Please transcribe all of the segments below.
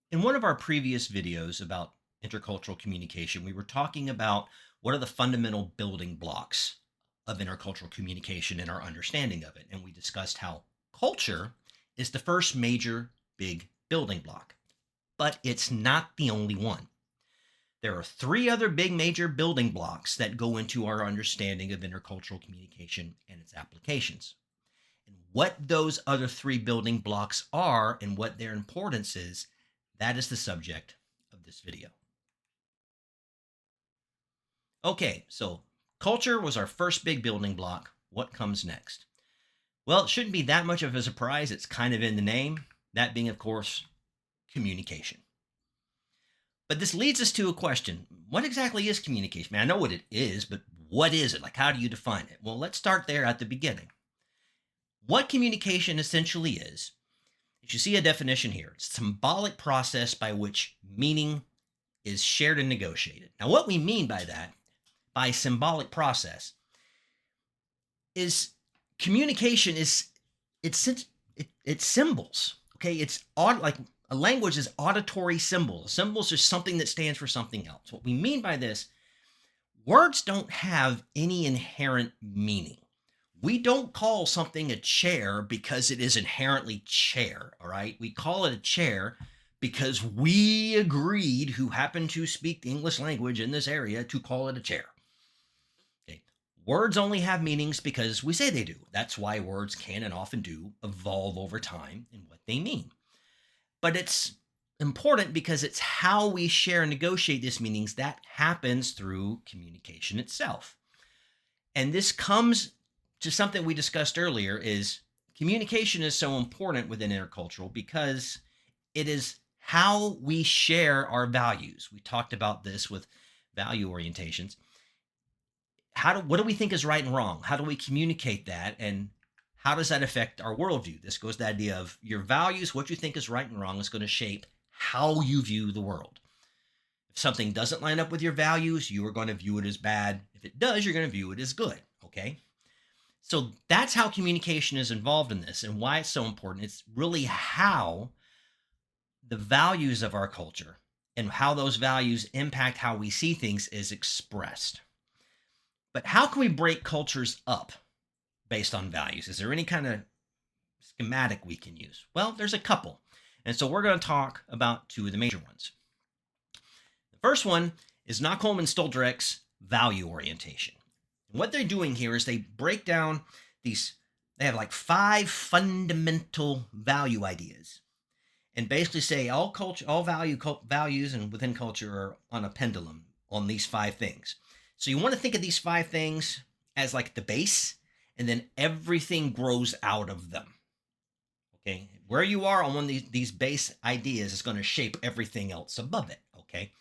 In one of our previous videos about intercultural communication, we were talking about what are the fundamental building blocks of intercultural communication and our understanding of it. And we discussed how culture is the first major big building block, but it's not the only one. There are three other big major building blocks that go into our understanding of intercultural communication and its applications. And what those other three building blocks are and what their importance is, that is the subject of this video. Okay, so culture was our first big building block. What comes next? Well, it shouldn't be that much of a surprise. It's kind of in the name, that being, of course, communication. But this leads us to a question. What exactly is communication? I know what it is, but what is it? Like, how do you define it? Well, let's start there at the beginning. What communication essentially is you see a definition here. It's a symbolic process by which meaning is shared and negotiated. Now, what we mean by that, by symbolic process, is communication is it's symbols. Okay, it's like a language is auditory symbols. Symbols are something that stands for something else. What we mean by this, words don't have any inherent meaning. We don't call something a chair because it is inherently chair, all right? We call it a chair because we agreed, who happen to speak the English language in this area, to call it a chair. Okay. Words only have meanings because we say they do. That's why words can and often do evolve over time in what they mean. But it's important because it's how we share and negotiate these meanings that happens through communication itself. And this comes to something we discussed earlier is communication is so important within intercultural because it is how we share our values. We talked about this with value orientations. What do we think is right and wrong? How do we communicate that? And how does that affect our worldview? This goes to the idea of your values, what you think is right and wrong is going to shape how you view the world. If something doesn't line up with your values, you are going to view it as bad. If it does, you're going to view it as good. Okay. So that's how communication is involved in this and why it's so important. It's really how the values of our culture and how those values impact how we see things is expressed. But how can we break cultures up based on values? Is there any kind of schematic we can use? Well, there's a couple. And so we're going to talk about two of the major ones. The first one is Knockholm and Stolderek's value orientation. And what they're doing here is they break down they have like 5 fundamental value ideas. And basically say all values and within culture are on a pendulum on these 5 things. So you want to think of these 5 things as like the base, and then everything grows out of them. Okay, where you are on one of these base ideas is going to shape everything else above it. Okay,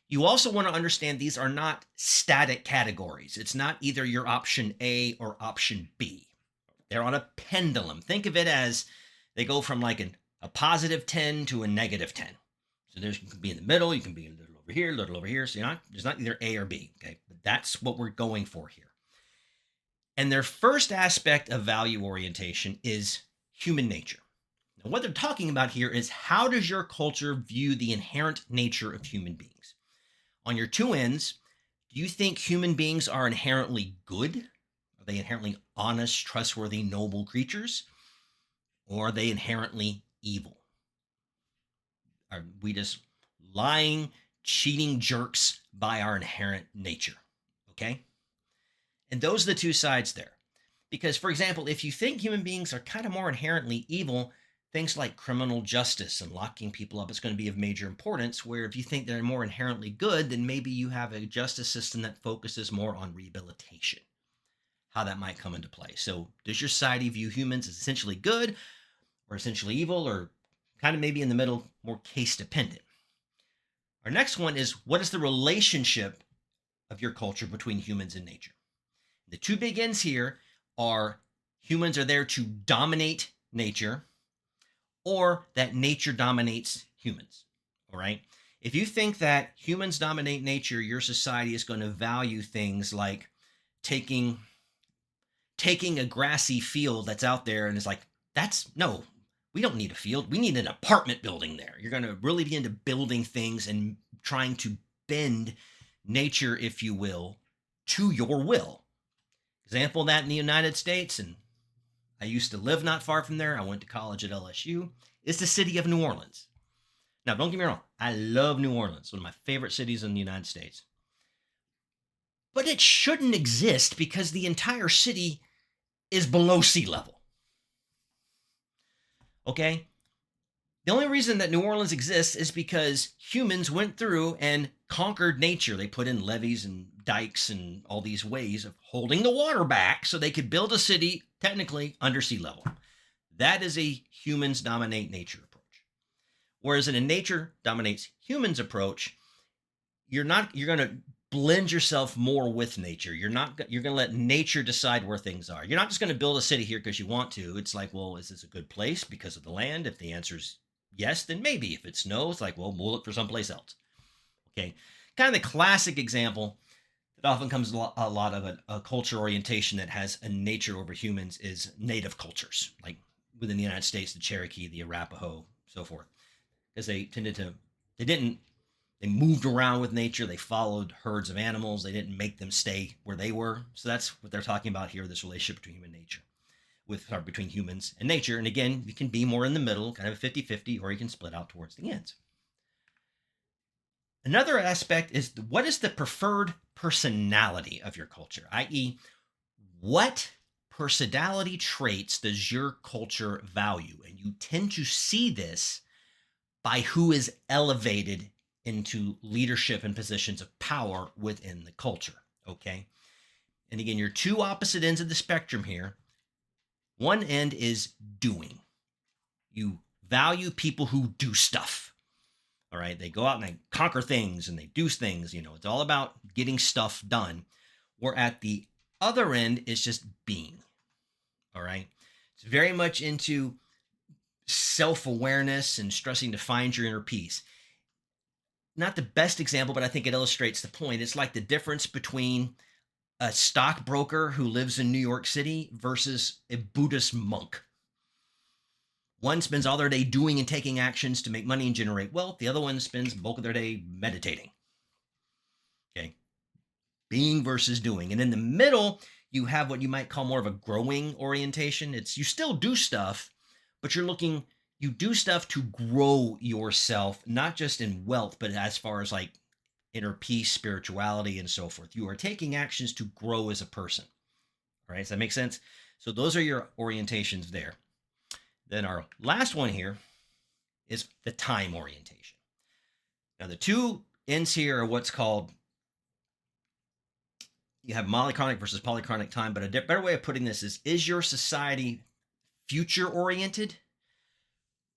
you also want to understand these are not static categories. It's not either your option A or option B. They're on a pendulum. Think of it as they go from like a positive 10 to a negative 10. So you can be in the middle, you can be a little over here, a little over here. So there's not either A or B. Okay, but that's what we're going for here. And their first aspect of value orientation is human nature. Now, what they're talking about here is how does your culture view the inherent nature of human beings? On your two ends, do you think human beings are inherently good? Are they inherently honest, trustworthy, noble creatures? Or are they inherently evil? Are we just lying, cheating jerks by our inherent nature? Okay? And those are the two sides there. Because, for example, if you think human beings are kind of more inherently evil, things like criminal justice and locking people up is going to be of major importance. Where if you think they're more inherently good, then maybe you have a justice system that focuses more on rehabilitation, how that might come into play. So, does your society view humans as essentially good or essentially evil, or kind of maybe in the middle, more case dependent? Our next one is what is the relationship of your culture between humans and nature? The two big ends here are humans are there to dominate nature, or that nature dominates humans. All right. If you think that humans dominate nature, your society is going to value things like taking a grassy field that's out there and it's like, that's no, We don't need a field. We need an apartment building there. You're going to really be into building things and trying to bend nature, if you will, to your will. Example of that in the United States, and I used to live not far from there. I went to college at LSU. Is the city of New Orleans. Now, don't get me wrong. I love New Orleans, one of my favorite cities in the United States. But it shouldn't exist because the entire city is below sea level. Okay? The only reason that New Orleans exists is because humans went through and conquered nature. They put in levees and dikes and all these ways of holding the water back so they could build a city technically under sea level. That is a humans dominate nature approach. Whereas in a nature dominates humans approach, you're going to blend yourself more with nature. You're going to let nature decide where things are. You're not just going to build a city here because you want to. It's like, well, is this a good place because of the land? If the answer is yes, then maybe. If it's no, it's like, well, we'll look for someplace else. Okay. Kind of the classic example that often comes a lot of a culture orientation that has a nature over humans is native cultures, like within the United States, the Cherokee, the Arapaho, so forth. Because they moved around with nature. They followed herds of animals. They didn't make them stay where they were. So that's what they're talking about here, this relationship between human nature, between humans and nature. And again, you can be more in the middle, kind of a 50-50, or you can split out towards the ends. Another aspect is what is the preferred personality of your culture, i.e., what personality traits does your culture value? And you tend to see this by who is elevated into leadership and positions of power within the culture. Okay. And again, you're two opposite ends of the spectrum here. One end is doing. You value people who do stuff. All right. They go out and they conquer things and they do things. It's all about getting stuff done. Where at the other end is just being. All right. It's very much into self-awareness and stressing to find your inner peace. Not the best example, but I think it illustrates the point. It's like the difference between a stockbroker who lives in New York City versus a Buddhist monk. One spends all their day doing and taking actions to make money and generate wealth. The other one spends the bulk of their day meditating. Okay. Being versus doing. And in the middle, you have what you might call more of a growing orientation. It's you still do stuff, but you do stuff to grow yourself, not just in wealth, but as far as like inner peace, spirituality, and so forth. You are taking actions to grow as a person. All right. Does that make sense? So those are your orientations there. Then our last one here is the time orientation. Now, the two ends here are what's called, you have monochronic versus polychronic time, but a better way of putting this is your society future oriented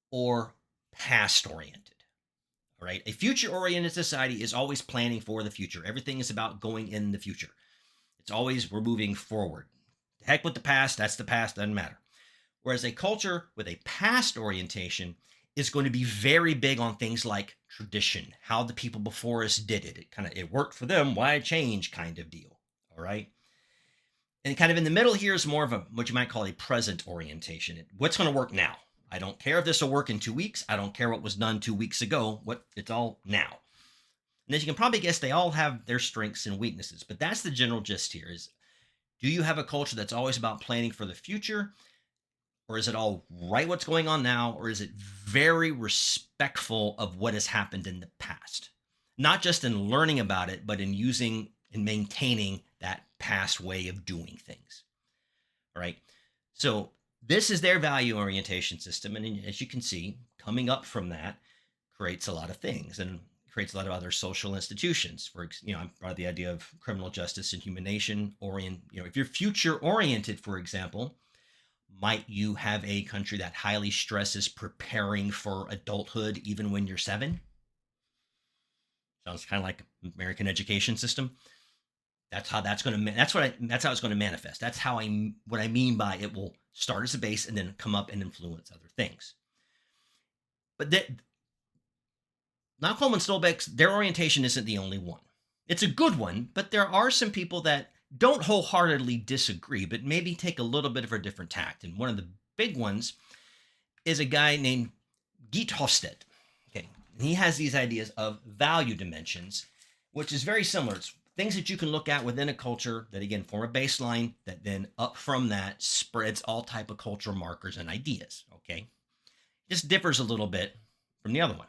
or past oriented? All right. A future oriented society is always planning for the future. Everything is about going in the future. It's always we're moving forward. The heck with the past. That's the past. Doesn't matter. Whereas a culture with a past orientation is going to be very big on things like tradition, how the people before us did it. It worked for them. Why change kind of deal. All right. And kind of in the middle here is more of what you might call a present orientation. What's going to work now? I don't care if this will work in 2 weeks. I don't care what was done 2 weeks ago. It's all now. And as you can probably guess, they all have their strengths and weaknesses. But that's the general gist here is, do you have a culture that's always about planning for the future? Or is it all right what's going on now? Or is it very respectful of what has happened in the past? Not just in learning about it, but in using and maintaining that past way of doing things. All right. So this is their value orientation system. And as you can see, coming up from that creates a lot of things and creates a lot of other social institutions. I brought the idea of criminal justice and humanation if you're future oriented, for example, might you have a country that highly stresses preparing for adulthood even when you're 7? Sounds kind of like American education system. That's how that's going to. That's how it's going to manifest. That's what I mean by it will start as a base and then come up and influence other things. But Malcolm and Stolbeck's, their orientation isn't the only one. It's a good one, but there are some people that don't wholeheartedly disagree, but maybe take a little bit of a different tact. And one of the big ones is a guy named Geert Hofstede. Okay. And he has these ideas of value dimensions, which is very similar. It's things that you can look at within a culture that again form a baseline that then up from that spreads all type of cultural markers and ideas. Okay. Just differs a little bit from the other one.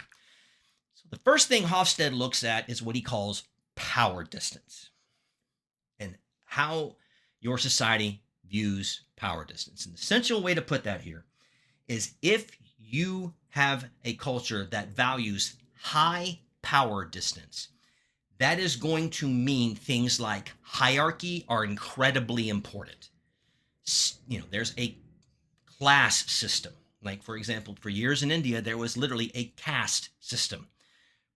So the first thing Hofstede looks at is what he calls power distance and how your society views power distance. And the essential way to put that here is if you have a culture that values high power distance, that is going to mean things like hierarchy are incredibly important. There's a class system. Like, for example, for years in India, there was literally a caste system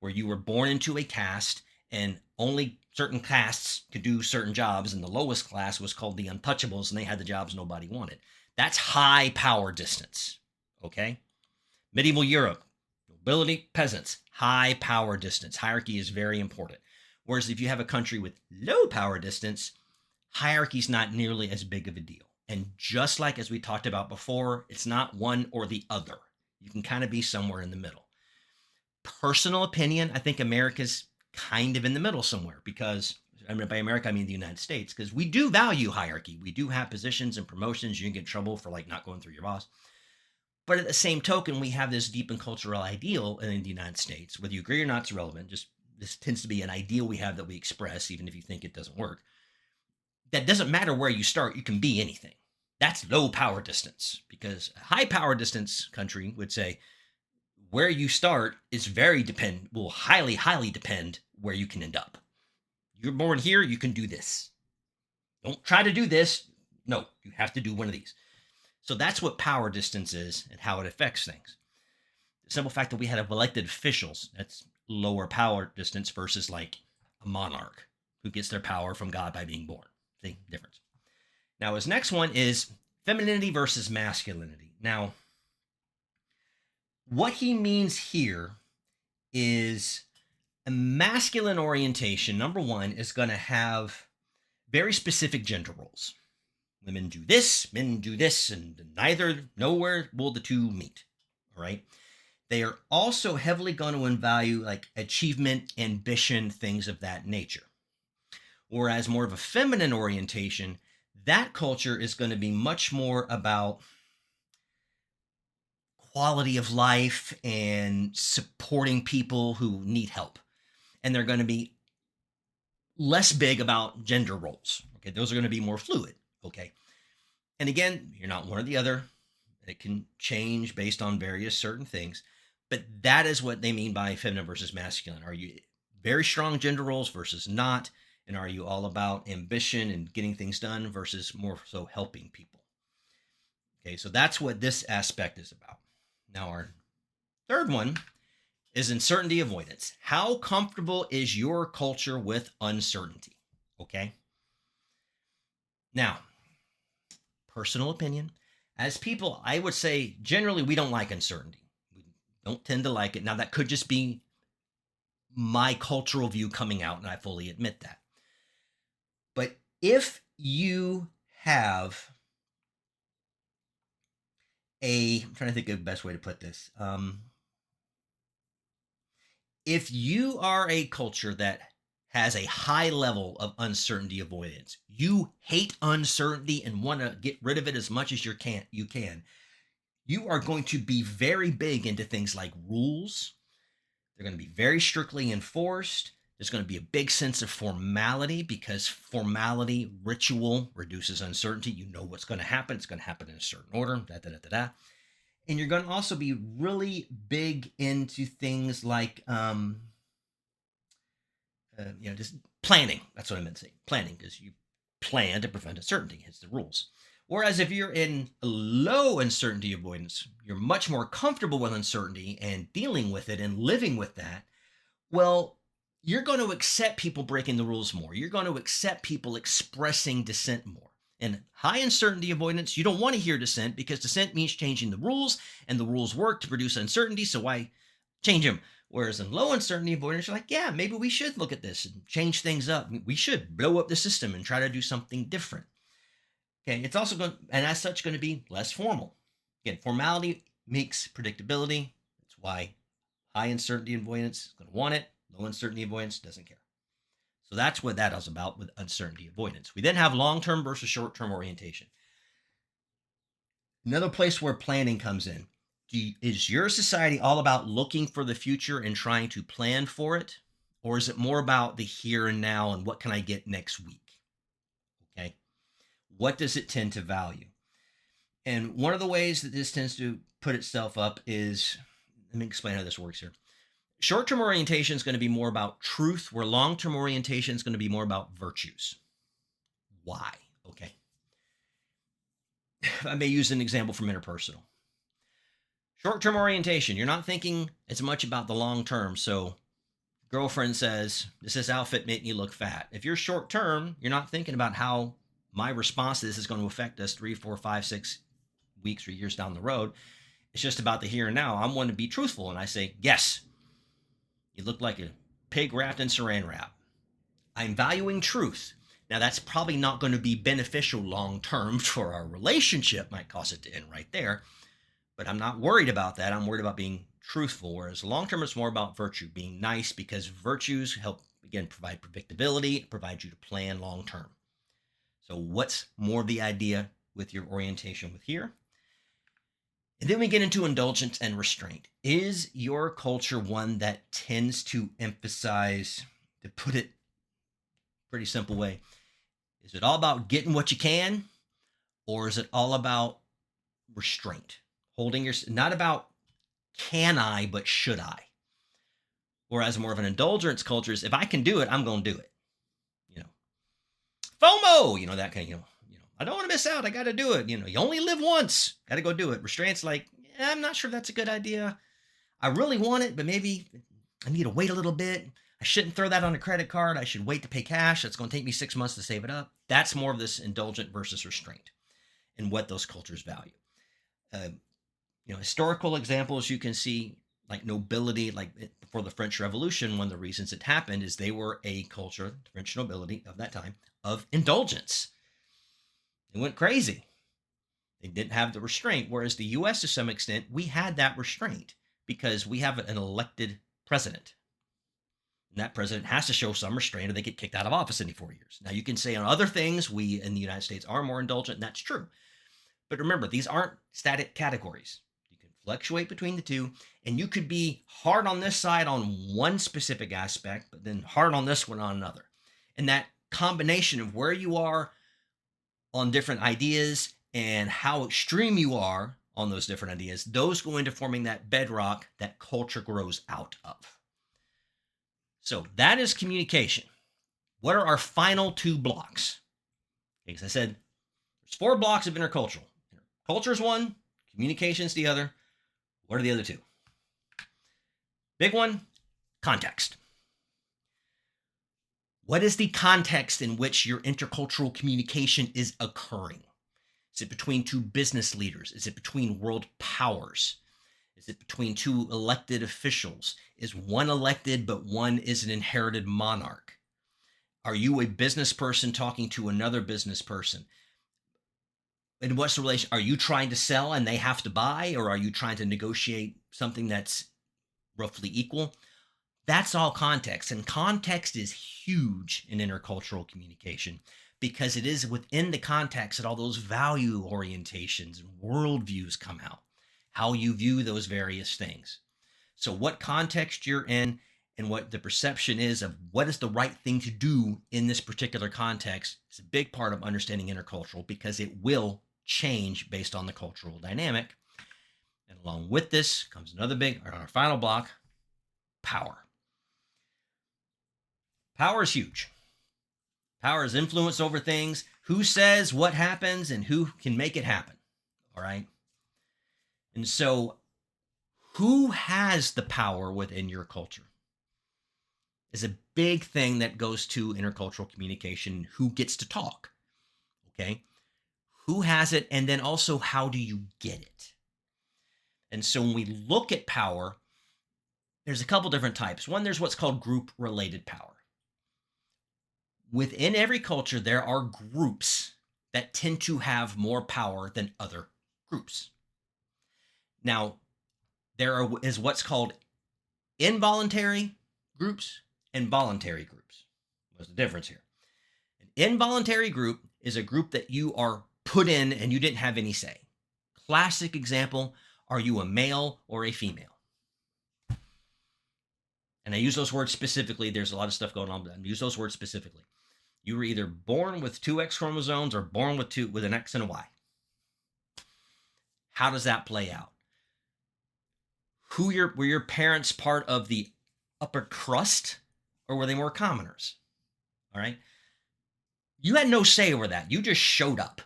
where you were born into a caste and only certain castes could do certain jobs. And the lowest class was called the untouchables, and they had the jobs nobody wanted. That's high power distance. Okay. Medieval Europe, nobility, peasants, high power distance. Hierarchy is very important. Whereas if you have a country with low power distance, hierarchy is not nearly as big of a deal. And just like as we talked about before, it's not one or the other. You can kind of be somewhere in the middle. Personal opinion, I think America's kind of in the middle somewhere because, I mean, by America, I mean the United States, because we do value hierarchy. We do have positions and promotions. You can get in trouble for like not going through your boss. But at the same token, we have this deep and cultural ideal in the United States. Whether you agree or not, it's irrelevant. Just this tends to be an ideal we have that we express, even if you think it doesn't work. That doesn't matter where you start. You can be anything. That's low power distance, because a high power distance country would say where you start is will highly depend where you can end up. You're born here, you can do this. Don't try to do this. No, you have to do one of these. So that's what power distance is and how it affects things. The simple fact that we have elected officials, that's lower power distance versus like a monarch who gets their power from God by being born. See, difference. Now, his next one is femininity versus masculinity. Now, what he means here is a masculine orientation, number one, is going to have very specific gender roles. Women do this, men do this, and nowhere will the two meet. All right. They are also heavily going to value like achievement, ambition, things of that nature. Whereas more of a feminine orientation, that culture is going to be much more about quality of life and supporting people who need help. And they're going to be less big about gender roles. Okay. Those are going to be more fluid. Okay. And again, you're not one or the other. It can change based on various certain things. But that is what they mean by feminine versus masculine. Are you very strong gender roles versus not? And are you all about ambition and getting things done versus more so helping people? Okay, so that's what this aspect is about. Now, our third one is uncertainty avoidance. How comfortable is your culture with uncertainty? Okay. Now, personal opinion. As people, I would say generally we don't like uncertainty. We don't tend to like it. Now, that could just be my cultural view coming out, and I fully admit that. But if you have I'm trying to think of the best way to put this. If you are a culture that has a high level of uncertainty avoidance, you hate uncertainty and want to get rid of it as much as you can, you are going to be very big into things like rules. They're going to be very strictly enforced. There's going to be a big sense of formality because formality, ritual reduces uncertainty. You know what's going to happen. It's going to happen in a certain order. And you're going to also be really big into things like, just planning. That's what I meant to say. Planning, because you plan to prevent uncertainty. It's the rules. Whereas if you're in low uncertainty avoidance, you're much more comfortable with uncertainty and dealing with it and living with that. Well, you're going to accept people breaking the rules more. You're going to accept people expressing dissent more. In high uncertainty avoidance, you don't want to hear dissent because dissent means changing the rules, and the rules work to produce uncertainty, so why change them? Whereas in low uncertainty avoidance, you're like, yeah, maybe we should look at this and change things up. We should blow up the system and try to do something different. Okay, it's also going, and as such, going to be less formal. Again, formality makes predictability. That's why high uncertainty avoidance is going to want it. Low uncertainty avoidance doesn't care. So that's what that is about with uncertainty avoidance. We then have long-term versus short-term orientation. Another place where planning comes in. Is your society all about looking for the future and trying to plan for it? Or is it more about the here and now and what can I get next week? Okay. What does it tend to value? And one of the ways that this tends to put itself up is, let me explain how this works here. Short term orientation is going to be more about truth, where long term orientation is going to be more about virtues. Why? Okay. I may use an example from interpersonal. Short term orientation, you're not thinking as much about the long term. So, girlfriend says, this outfit making you look fat. If you're short term, you're not thinking about how my response to this is going to affect us 3, 4, 5, 6 weeks or years down the road. It's just about the here and now. I'm one to be truthful. And I say, yes, you look like a pig wrapped in saran wrap. I'm valuing truth. Now, that's probably not going to be beneficial long term for our relationship, might cause it to end right there. But I'm not worried about that. I'm worried about being truthful. Whereas long term, it's more about virtue, being nice, because virtues help, again, provide predictability, provide you to plan long term. So, what's more of the idea with your orientation with here? And then we get into indulgence and restraint. Is your culture one that tends to emphasize, to put it pretty simple way, is it all about getting what you can, or is it all about restraint? Holding your, not about can I, but should I? Whereas more of an indulgence culture is, if I can do it, I'm going to do it. You know, FOMO, that kind of, I don't want to miss out. I got to do it. You only live once. Got to go do it. Restraint's like, yeah, I'm not sure that's a good idea. I really want it, but maybe I need to wait a little bit. I shouldn't throw that on a credit card. I should wait to pay cash. It's going to take me 6 months to save it up. That's more of this indulgent versus restraint and what those cultures value. Historical examples you can see, like nobility, like before the French Revolution, one of the reasons it happened is they were a culture, the French nobility of that time, of indulgence. They went crazy. They didn't have the restraint, whereas the U.S., to some extent, we had that restraint because we have an elected president. And that president has to show some restraint or they get kicked out of office in 4 years. Now, you can say on other things, we in the United States are more indulgent, and that's true. But remember, these aren't static categories. You can fluctuate between the two, and you could be hard on this side on one specific aspect, but then hard on this one on another. And that combination of where you are on different ideas and how extreme you are on those different ideas, those go into forming that bedrock that culture grows out of. So that is communication. What are our final 2 blocks? As I said, there's 4 blocks of intercultural. Culture is one, communication is the other. What are the other 2? Big one, context. What is the context in which your intercultural communication is occurring? Is it between 2 business leaders? Is it between world powers? Is it between 2 elected officials? Is one elected but one is an inherited monarch? Are you a business person talking to another business person? And what's the relation? Are you trying to sell and they have to buy, or are you trying to negotiate something that's roughly equal? That's all context. And context is huge in intercultural communication because it is within the context that all those value orientations and worldviews come out, how you view those various things. So what context you're in and what the perception is of what is the right thing to do in this particular context is a big part of understanding intercultural because it will change based on the cultural dynamic. And along with this comes another big, our final block, power. Power is huge. Power is influence over things, who says what happens and who can make it happen. All right. And so who has the power within your culture is a big thing that goes to intercultural communication. Who gets to talk? Okay. Who has it? And then also, how do you get it? And so when we look at power, there's a couple different types. One, there's what's called group related power. Within every culture, there are groups that tend to have more power than other groups. Now, is what's called involuntary groups and voluntary groups. What's the difference here? An involuntary group is a group that you are put in and you didn't have any say. Classic example, are you a male or a female? And I use those words specifically. There's a lot of stuff going on, but I use those words specifically. You were either born with two X chromosomes or born with an X and a Y. How does that play out? Were your parents part of the upper crust or were they more commoners? All right. You had no say over that. You just showed up.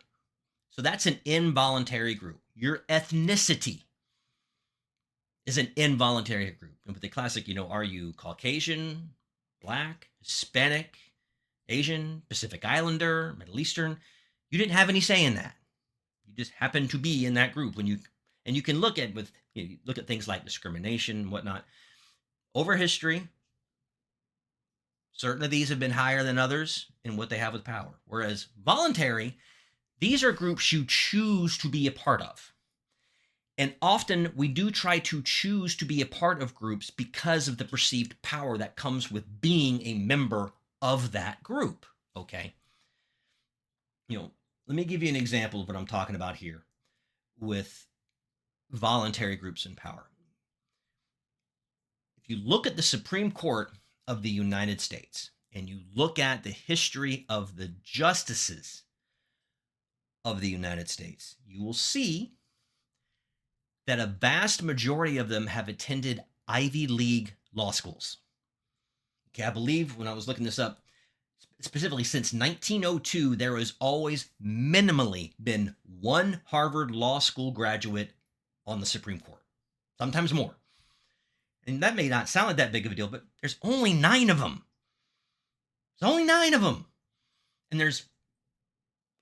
So that's an involuntary group. Your ethnicity is an involuntary group. And with the classic, are you Caucasian, Black, Hispanic, Asian, Pacific Islander, Middle Eastern? You didn't have any say in that. You just happened to be in that group. And you can look at things like discrimination and whatnot. Over history, certain of these have been higher than others in what they have with power. Whereas voluntary, these are groups you choose to be a part of. And often we do try to choose to be a part of groups because of the perceived power that comes with being a member of that group. Okay. Let me give you an example of what I'm talking about here with voluntary groups in power. If you look at the Supreme Court of the United States and you look at the history of the justices of the United States, you will see that a vast majority of them have attended Ivy League law schools. Okay, I believe when I was looking this up, specifically since 1902, there has always minimally been one Harvard Law School graduate on the Supreme Court, sometimes more. And that may not sound like that big of a deal, but there's only 9 of them. There's only 9 of them. And there's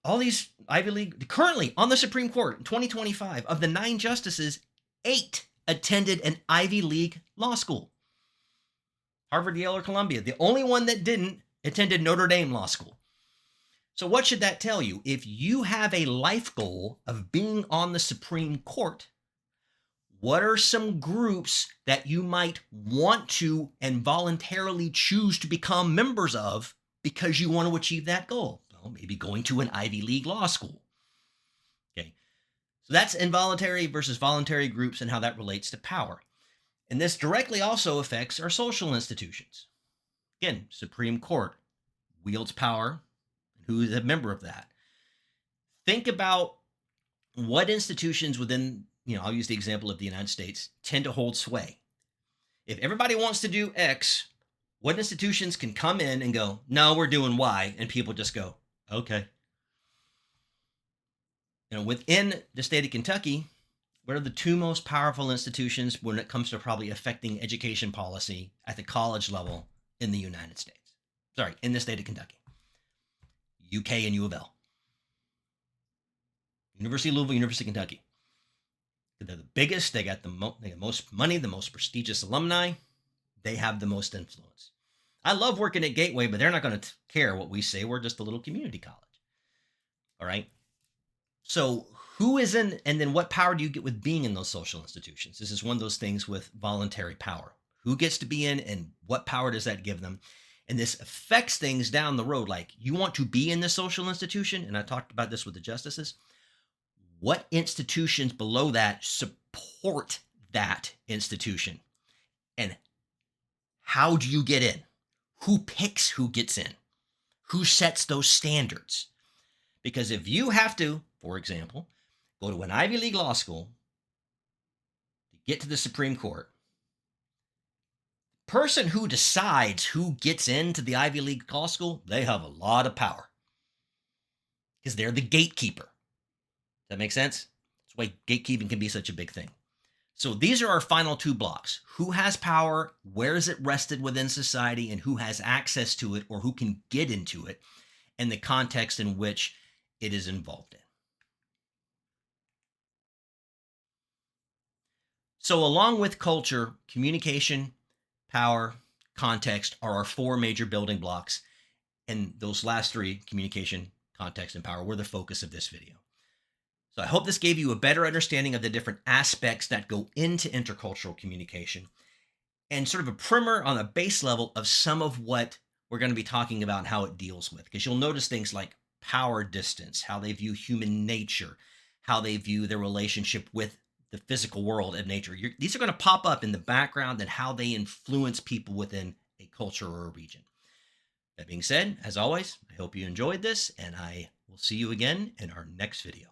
all these Ivy League, currently on the Supreme Court in 2025, of the 9 justices, 8 attended an Ivy League law school. Harvard, Yale, or Columbia. The only one that didn't attended Notre Dame Law School. So what should that tell you? If you have a life goal of being on the Supreme Court, what are some groups that you might want to and voluntarily choose to become members of because you want to achieve that goal? Well, maybe going to an Ivy League law school. Okay. So that's involuntary versus voluntary groups and how that relates to power. And this directly also affects our social institutions. Again, Supreme Court wields power. Who is a member of that? Think about what institutions within, I'll use the example of the United States, tend to hold sway. If everybody wants to do X, what institutions can come in and go, no, we're doing Y, and people just go, okay. Within the state of Kentucky, what are the 2 most powerful institutions when it comes to probably affecting education policy at the college level in the United States? Sorry, in the state of Kentucky. UK and U of L. University of Louisville, University of Kentucky. They're the biggest. They got the most money, the most prestigious alumni. They have the most influence. I love working at Gateway, but they're not going to care what we say. We're just a little community college. All right. So who is in, and then what power do you get with being in those social institutions? This is one of those things with voluntary power. Who gets to be in and what power does that give them? And this affects things down the road. Like, you want to be in the social institution, and I talked about this with the justices. What institutions below that support that institution? And how do you get in? Who picks who gets in? Who sets those standards? Because if you have to, for example, go to an Ivy League law school to get to the Supreme Court, person who decides who gets into the Ivy League law school, they have a lot of power because they're the gatekeeper. Does that make sense? That's why gatekeeping can be such a big thing. So these are our final 2 blocks. Who has power? Where is it rested within society? And who has access to it or who can get into it? And the context in which it is involved in. So along with culture, communication, power, context are our 4 major building blocks. And those last 3, communication, context, and power, were the focus of this video. So I hope this gave you a better understanding of the different aspects that go into intercultural communication and sort of a primer on a base level of some of what we're going to be talking about and how it deals with. Because you'll notice things like power distance, how they view human nature, how they view their relationship with the physical world of nature. These are going to pop up in the background and how they influence people within a culture or a region. That being said, as always, I hope you enjoyed this, and I will see you again in our next video.